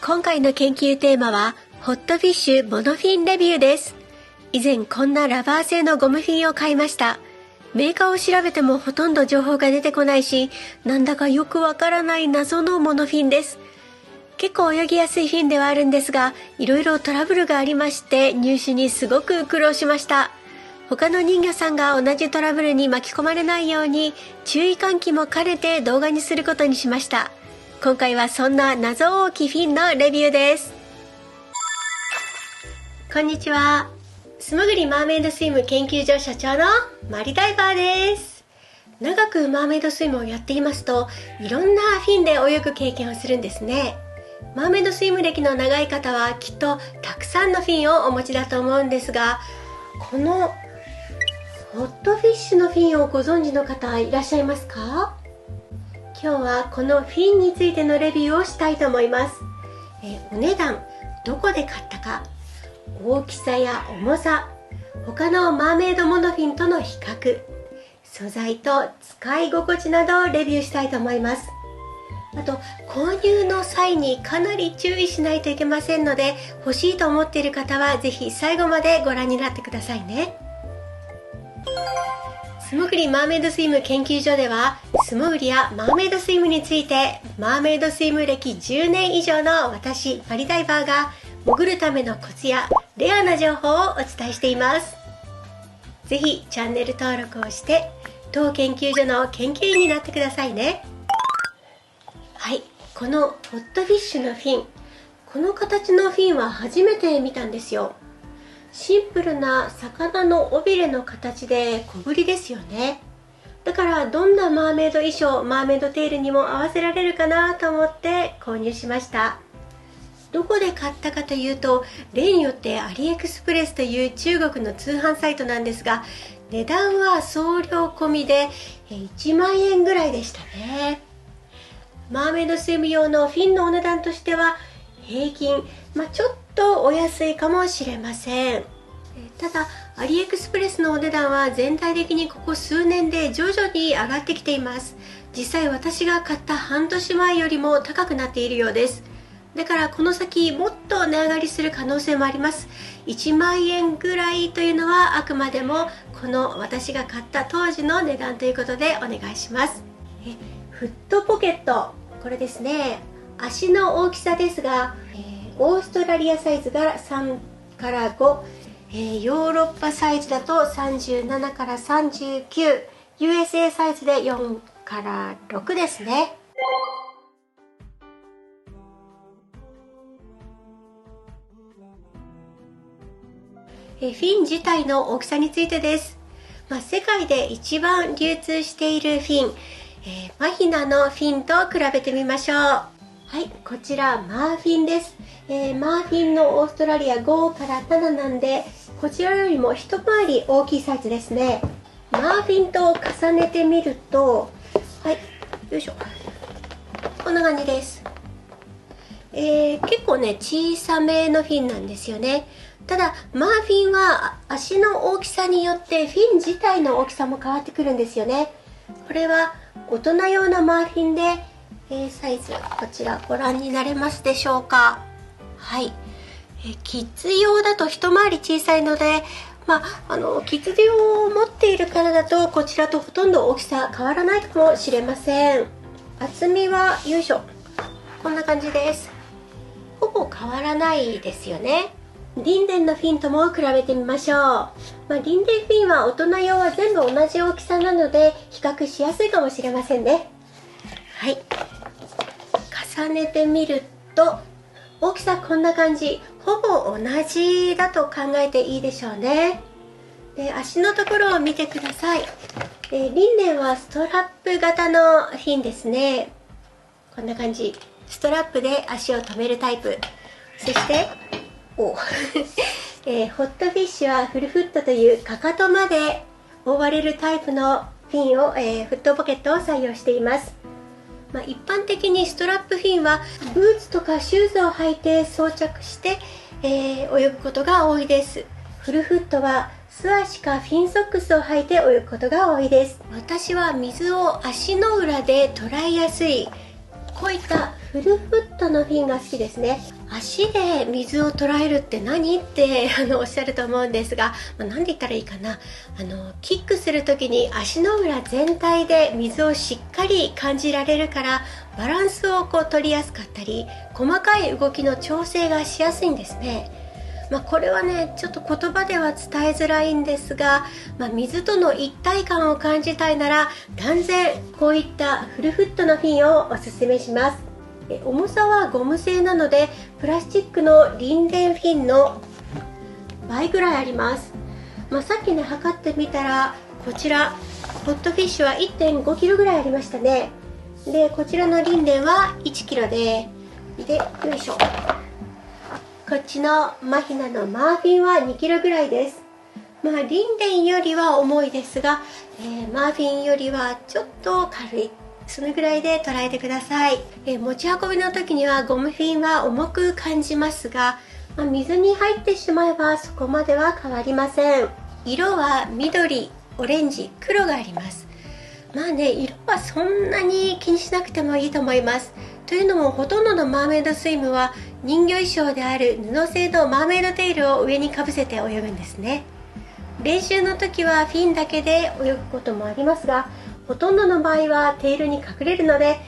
今回の研究テーマはホットフィッシュモノフィンレビューです。以前こんなラバー製のゴムフィンを買いました。メーカーを調べてもほとんど情報が出てこないし、なんだかよくわからない謎のモノフィンです。結構泳ぎやすいフィンではあるんですが、いろいろトラブルがありまして入手にすごく苦労しました。他の人魚さんが同じトラブルに巻き込まれないように注意喚起も兼ねて動画にすることにしました。今回はそんな謎多きフィンのレビューです。こんにちは。素潜りマーメイドスイム研究所所長のマリダイバーです。長くマーメイドスイムをやっていますと、いろんなフィンで泳ぐ経験をするんですね。マーメイドスイム歴の長い方はきっとたくさんのフィンをお持ちだと思うんですが、このホットフィッシュのフィンをご存知の方いらっしゃいますか？今日はこのフィンについてのレビューをしたいと思います。お値段、どこで買ったか、大きさや重さ、他のマーメイドモノフィンとの比較、素材と使い心地などをレビューしたいと思います。あと、購入の際にかなり注意しないといけませんので、欲しいと思っている方はぜひ最後までご覧になってくださいね。素潜りマーメイドスイム研究所では、素潜りやマーメイドスイムについてマーメイドスイム歴10年以上の私マリダイバーが潜るためのコツやレアな情報をお伝えしています。ぜひチャンネル登録をして当研究所の研究員になってくださいね。はい、このホットフィッシュのフィン、この形のフィンは初めて見たんですよ。シンプルな魚の尾びれの形で小ぶりですよね。だからどんなマーメイド衣装、マーメイドテールにも合わせられるかなと思って購入しました。どこで買ったかというと、例によってアリエクスプレスという中国の通販サイトなんですが、値段は送料込みで1万円ぐらいでしたね。マーメイドスイム用のフィンのお値段としては平均、ちょっとお安いかもしれません。ただアリエクスプレスのお値段は全体的にここ数年で徐々に上がってきています。実際私が買った半年前よりも高くなっているようです。だからこの先もっと値上がりする可能性もあります。1万円ぐらいというのはあくまでもこの私が買った当時の値段ということでお願いします。フットポケット、これですね。足の大きさですが、オーストラリアサイズが3から5、ヨーロッパサイズだと37から39、USA サイズで4から6ですね。フィン自体の大きさについてです。世界で一番流通しているフィン、マヒナのフィンと比べてみましょう。はい、こちらマーフィンです。マーフィンのオーストラリア5から7なんで、こちらよりも一回り大きいサイズですね。マーフィンと重ねてみると、はい、よいしょ、こんな感じです。結構ね、小さめのフィンなんですよね。ただマーフィンは足の大きさによってフィン自体の大きさも変わってくるんですよね。これは大人用のマーフィンで、サイズこちらご覧になれますでしょうか。はい、キッズ用だと一回り小さいので、キッズ用を持っている方だとこちらとほとんど大きさ変わらないかもしれません。厚みはよいしょ、こんな感じです。ほぼ変わらないですよね。リンデンのフィンとも比べてみましょう。リンデンフィンは大人用は全部同じ大きさなので比較しやすいかもしれませんね。はい、重ねてみると大きさこんな感じ、ほぼ同じだと考えていいでしょうね。で、足のところを見てください。リンデンはストラップ型のフィンですね。こんな感じ、ストラップで足を止めるタイプ。そしてホットフィッシュはフルフットというかかとまで覆われるタイプのフィンを、フットポケットを採用しています。一般的にストラップフィンはブーツとかシューズを履いて装着して、泳ぐことが多いです。フルフットは素足かフィンソックスを履いて泳ぐことが多いです。私は水を足の裏で捉えやすいこういったフルフットのフィンが好きですね。足で水を捉えるって何っておっしゃると思うんですが、何て言ったらいいかな、キックする時に足の裏全体で水をしっかり感じられるから、バランスを取りやすかったり、細かい動きの調整がしやすいんですね。これはね、ちょっと言葉では伝えづらいんですが、水との一体感を感じたいなら、断然こういったフルフットのフィンをおすすめします。重さはゴム製なので、プラスチックのリンデンフィンの倍ぐらいあります。さっきね、測ってみたら、こちらホットフィッシュは 1.5 キロぐらいありましたね。で、こちらのリンデンは1キロで、よいしょ、こっちのマヒナのマーフィンは2キロぐらいです。リンデンよりは重いですが、マーフィンよりはちょっと軽い、そのぐらいで捉えてください。持ち運びの時にはゴムフィンは重く感じますが、水に入ってしまえばそこまでは変わりません。色は緑、オレンジ、黒があります。色はそんなに気にしなくてもいいと思います。というのも、ほとんどのマーメイドスイムは人魚衣装である布製のマーメイドテールを上にかぶせて泳ぐんですね。練習の時はフィンだけで泳ぐこともありますが、ほとんどの場合はテールに隠れるので、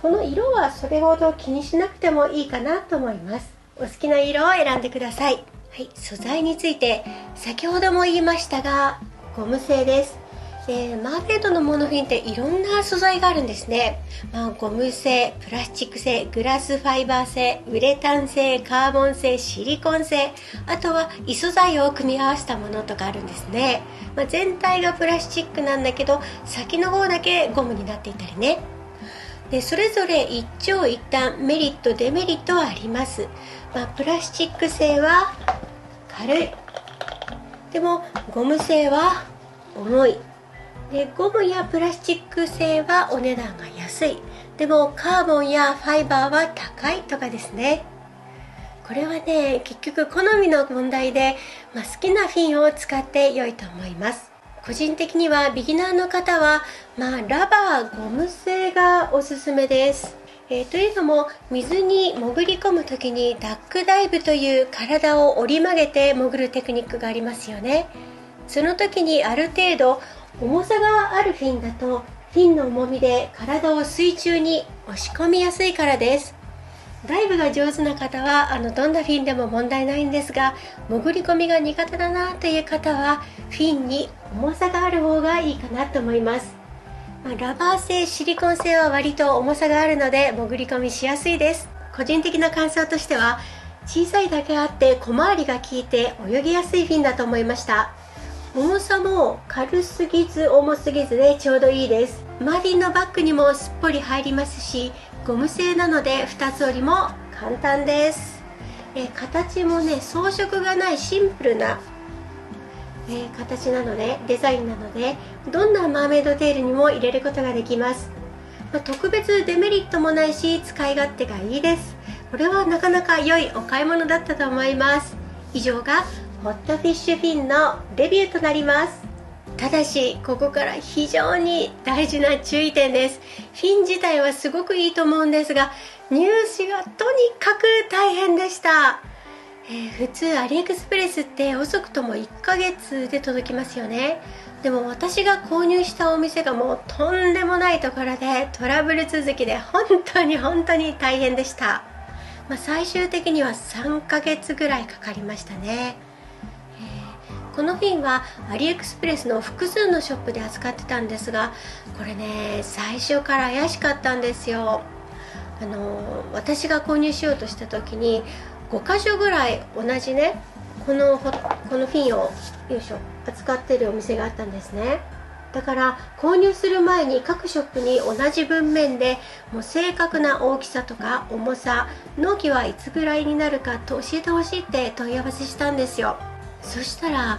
この色はそれほど気にしなくてもいいかなと思います。お好きな色を選んでください。はい、素材について先ほども言いましたが、ゴム製です。マーメイドのモノフィンっていろんな素材があるんですね。ゴム製、プラスチック製、グラスファイバー製、ウレタン製、カーボン製、シリコン製、あとは異素材を組み合わせたものとかあるんですね。全体がプラスチックなんだけど、先の方だけゴムになっていたりね。で、それぞれ一長一短、メリットデメリットはあります。プラスチック製は軽い、でもゴム製は重い。で、ゴムやプラスチック製はお値段が安い、でもカーボンやファイバーは高いとかですね。これはね、結局好みの問題で、好きなフィンを使って良いと思います。個人的にはビギナーの方は、ラバー、ゴム製がおすすめです。というのも、水に潜り込む時にダックダイブという体を折り曲げて潜るテクニックがありますよね。その時にある程度重さがあるフィンだと、フィンの重みで体を水中に押し込みやすいからです。ダイブが上手な方はどんなフィンでも問題ないんですが、潜り込みが苦手だなという方はフィンに重さがある方がいいかなと思います。ラバー製、シリコン製は割と重さがあるので潜り込みしやすいです。個人的な感想としては、小さいだけあって小回りが効いて泳ぎやすいフィンだと思いました。重さも軽すぎず重すぎずでちょうどいいです。マーフィンのバッグにもすっぽり入りますし、ゴム製なので2つ折りも簡単です。形もね、装飾がないシンプルな、形なので、デザインなので、どんなマーメイドテールにも入れることができます。特別デメリットもないし、使い勝手がいいです。これはなかなか良いお買い物だったと思います。以上がホットフィッシュフィンのレビューとなります。ただし、ここから非常に大事な注意点です。フィン自体はすごくいいと思うんですが、入手がとにかく大変でした。普通アリエクスプレスって遅くとも1ヶ月で届きますよね。でも私が購入したお店がもうとんでもないところでトラブル続きで本当に大変でした。最終的には3ヶ月ぐらいかかりましたね。このフィンはアリエクスプレスの複数のショップで扱ってたんですが、これね、最初から怪しかったんですよ。私が購入しようとした時に5箇所ぐらい同じね、このフィンを扱ってるお店があったんですね。だから購入する前に各ショップに同じ文面でもう正確な大きさとか重さ、納期はいつぐらいになるかと教えてほしいって問い合わせしたんですよ。そしたら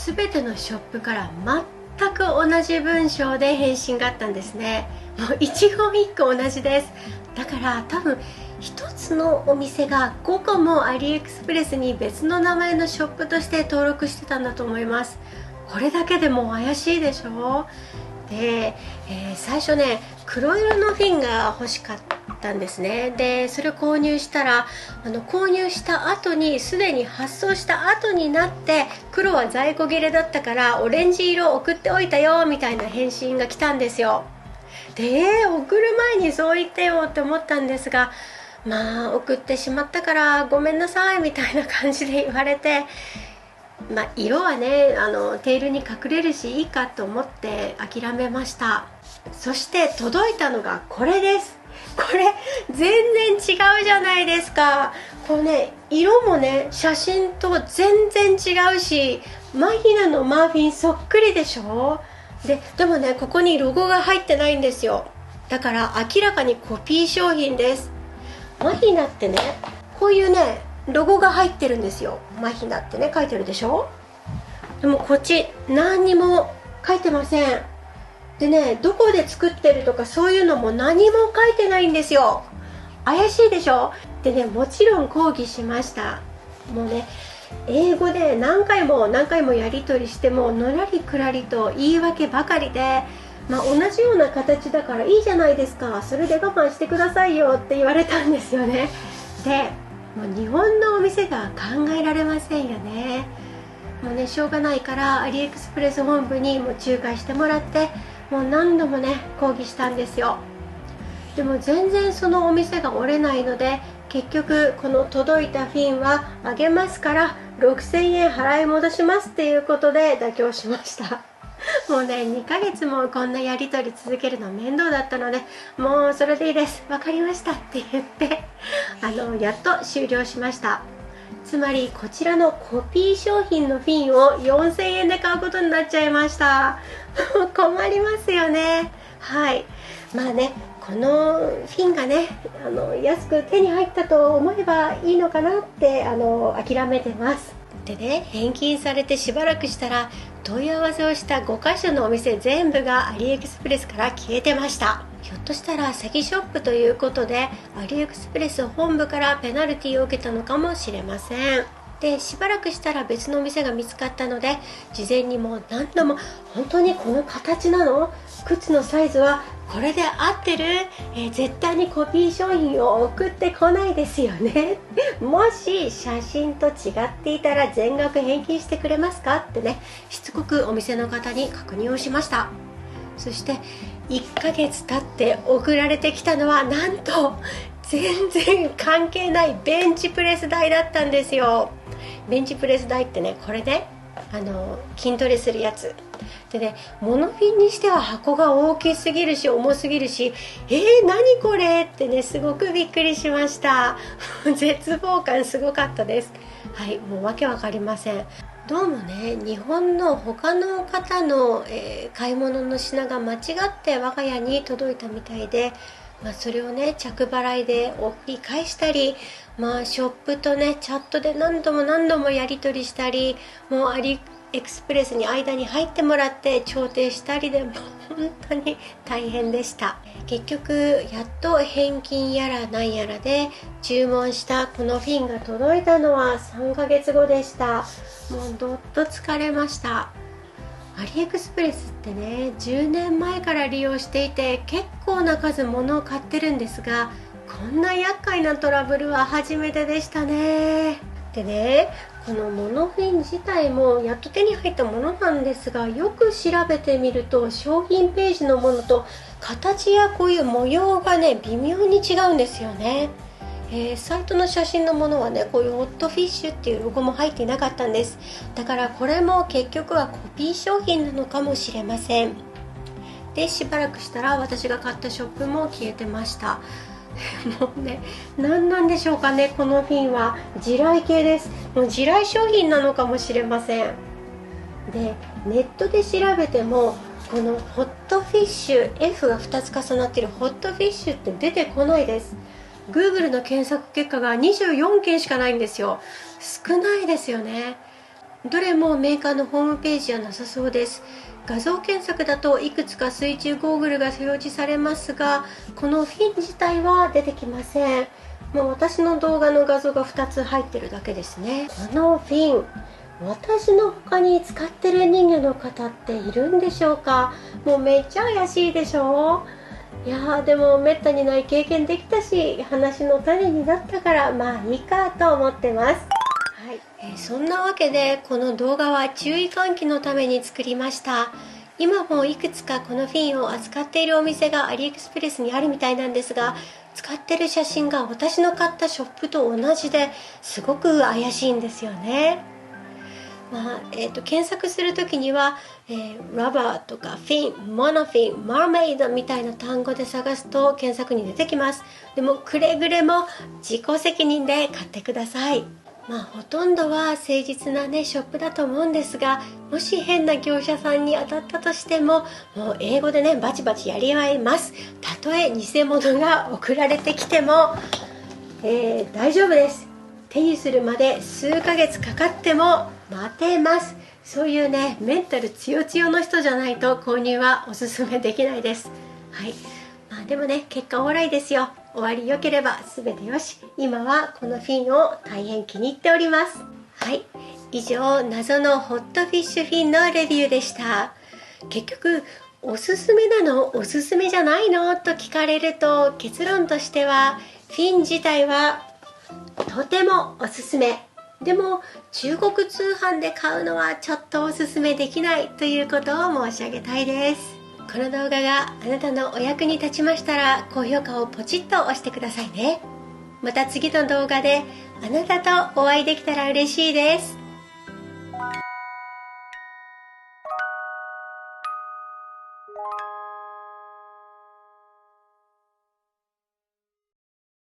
全てのショップから全く同じ文章で返信があったんですね。もう一言一句同じです。だから多分一つのお店が5個もアリエクスプレスに別の名前のショップとして登録してたんだと思います。これだけでも怪しいでしょ。で、最初ね、黒色のフィンが欲しかったんですね。でそれを購入したら購入した後にすでに発送した後になって、黒は在庫切れだったからオレンジ色送っておいたよみたいな返信が来たんですよ。で送る前にそう言ってよって思ったんですが、まあ送ってしまったからごめんなさいみたいな感じで言われて、色はねテールに隠れるしいいかと思って諦めました。そして届いたのがこれです。これ全然違うじゃないですか。これね、色もね写真と全然違うし、マヒナのマフィンそっくりでしょ。でもね、ここにロゴが入ってないんですよ。だから明らかにコピー商品です。マヒナってね、こういうねロゴが入ってるんですよ。マヒナってね書いてるでしょ。でもこっち何にも書いてません。でね、どこで作ってるとかそういうのも何も書いてないんですよ。怪しいでしょ。でね、もちろん抗議しました。もうね、英語で何回もやり取りしてものらりくらりと言い訳ばかりで、同じような形だからいいじゃないですか、それで我慢してくださいよって言われたんですよね。でもう日本のお店が考えられませんよね。もうね、しょうがないからアリエクスプレス本部にも仲介してもらって、もう何度もね抗議したんですよ。でも全然そのお店が折れないので、結局この届いたフィンはあげますから6000円払い戻しますっていうことで妥協しました。もうね、2ヶ月もこんなやり取り続けるの面倒だったので、もうそれでいいです、分かりましたって言ってやっと終了しました。つまりこちらのコピー商品のフィンを4000円で買うことになっちゃいました。困りますよね。はい、このフィンがね安く手に入ったと思えばいいのかなって諦めてます。でね、返金されてしばらくしたら問い合わせをした5カ所のお店全部がアリエクスプレスから消えてました。ひょっとしたら詐欺ショップということでアリエクスプレス本部からペナルティを受けたのかもしれません。でしばらくしたら別のお店が見つかったので、事前にも何度も本当にこの形なの、靴のサイズはこれで合ってる、絶対にコピー商品を送ってこないですよね。もし写真と違っていたら全額返金してくれますかってね、しつこくお店の方に確認をしました。そして1ヶ月経って送られてきたのはなんと全然関係ないベンチプレス台だったんですよ。ベンチプレス台ってね、これね筋トレするやつでね、モノフィンにしては箱が大きすぎるし重すぎるし、何これってね、すごくびっくりしました。絶望感すごかったです。はい、もうわけわかりません。どうもね、日本の他の方の、買い物の品が間違って我が家に届いたみたいで、それをね着払いで送り返したり、ショップとねチャットで何度もやり取りしたり、もうアリエクスプレスに間に入ってもらって調停したりで、も本当に大変でした。結局やっと返金やらなんやらで注文したこのフィンが届いたのは3ヶ月後でした。もうどっと疲れました。アリエクスプレスってね、10年前から利用していて結構な数物を買ってるんですが、こんな厄介なトラブルは初めてでしたね。でね、このモノフィン自体もやっと手に入ったものなんですが、よく調べてみると商品ページのものと形やこういう模様がね微妙に違うんですよね。サイトの写真のものはね、こういうホットフィッシュっていうロゴも入っていなかったんです。だからこれも結局はコピー商品なのかもしれません。でしばらくしたら私が買ったショップも消えてました。もうね、何なんでしょうかね、このフィンは地雷系です。もう地雷商品なのかもしれません。でネットで調べてもこのホットフィッシュ F が2つ重なっているホットフィッシュって出てこないです。 Google の検索結果が24件しかないんですよ。少ないですよね。どれもメーカーのホームページはなさそうです。画像検索だといくつか水中ゴーグルが表示されますが、このフィン自体は出てきません。もう私の動画の画像が2つ入ってるだけですね。このフィン、私の他に使ってる人魚の方っているんでしょうか。もうめっちゃ怪しいでしょ。いやーでもめったにない経験できたし、話の種になったからまあいいかと思ってます。はい、そんなわけでこの動画は注意喚起のために作りました。今もいくつかこのフィンを扱っているお店がアリエクスプレスにあるみたいなんですが、使ってる写真が私の買ったショップと同じですごく怪しいんですよね。検索するときには、ラバーとかフィン、モノフィン、マーメイドみたいな単語で探すと検索に出てきます。でもくれぐれも自己責任で買ってください。ほとんどは誠実なショップだと思うんですが、もし変な業者さんに当たったとしても、もう英語でバチバチやり合えます。たとえ偽物が送られてきても、大丈夫です。手にするまで数ヶ月かかっても待てます。そういうメンタル強強の人じゃないと購入はおすすめできないです。はい、でも結果オーライですよ。終わり良ければ全てよし。今はこのフィンを大変気に入っております。はい、以上謎のホットフィッシュフィンのレビューでした。結局おすすめなのおすすめじゃないのと聞かれると、結論としてはフィン自体はとてもおすすめ。でも中国通販で買うのはちょっとおすすめできないということを申し上げたいです。この動画があなたのお役に立ちましたら、高評価をポチッと押してくださいね。また次の動画であなたとお会いできたら嬉しいです。